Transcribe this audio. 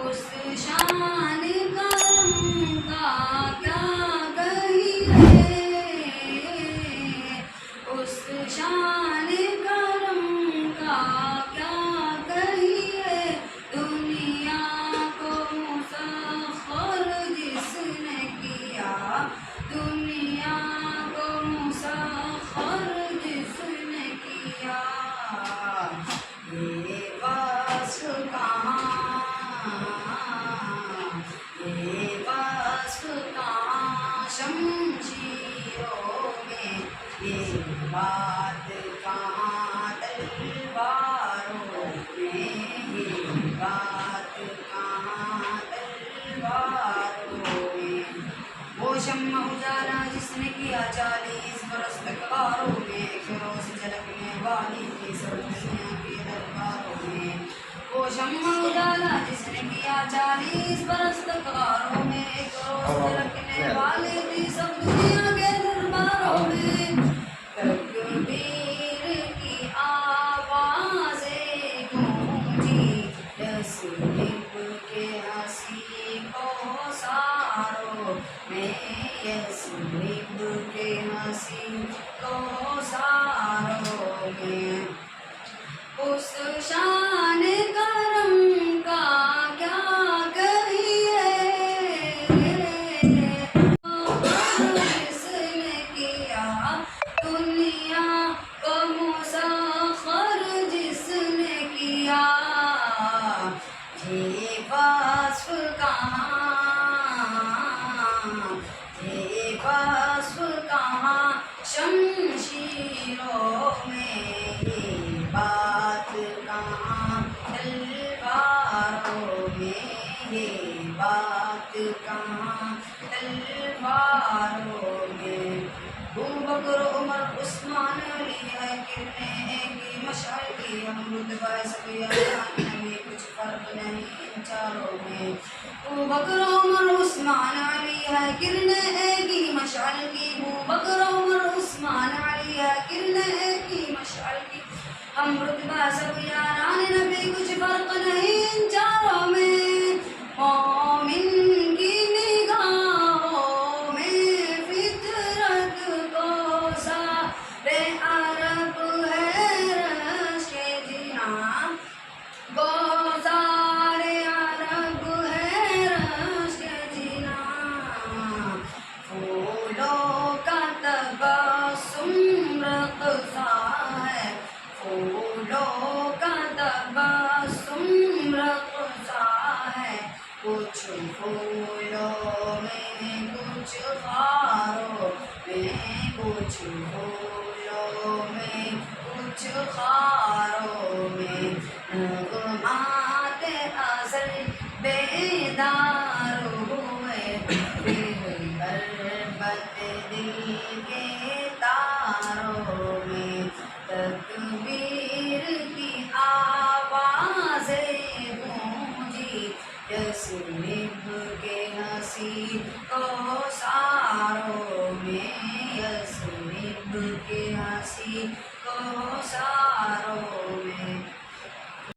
اس شان کرم کا کیا کہیے، اس شان کرم کا کیا کہیے، دنیا کو مسخر جس نے کیا، دنیا کو مسخر جس نے کیا، یہ وصف کہاں، یہ وصف کہاں شمشیروں میں، یہ بات کہاں تلواروں میں، یہ بات کہاں تلواروں میں، وہ شمع اجالا جس نے کیا 40 برس تک غاروں میں، ایک روز جھلکنے والی تھی سب دنیا کے درباروں میں، وہ شمع اجالا جس نے کیا 40 برس تک غاروں میں، ایک روز جھلکنے والی تھی سب دنیا کے درباروں میں، تکبیر کی آوازیں گونجی، یثرب کے ہنسی کوثروں میں، یثرب کے ہنسی کوثروں میں، اس شان کرم کا کیا کہیے، جس نے کیا، دنیا کو مسخر جس نے کیا، یہ وصف کہاں، یہ وصف کہاں شمشیروں میں، یہ بات کہاں تلواروں میں، یہ بات کہاں تلواروں میں، ابوبکر عمر عثمان علی ہے کرنیں ایک ہی مشعل کی، ہم رتبہ سبیان میں کچھ فرق نہیں ان چاروں میں، ابوبکر عمر عثمان علی ہے کرنیں ایک ہی مشعل کی، ابوبکر عمر عثمان علی ہے کرنیں ایک ہی مشعل کی، ہم رتبہ سب یاران نبی کچھ فرق نہیں ان چاروں میں، مومن کی نگاہوں میں فطرت کو سارے عرب ہے رشک جناں، گوزار عرب ہے رشک جناں، پھولوں کا تبسم رقصہ ہے، پھولوں کا تبسم رقصہ ہے، کچھ پھولوں میں کچھ خاروں میں، کچھ پھولوں میں کچھ خاروں میں، نغمات ازل بیدار ہوئے، پھر بربت دل کے تاروں میں، تکبیر کی آوازیں گونجی، یثرب کے ہنسی کوثروں میں، یثرب کے ہنسی کوثروں میں۔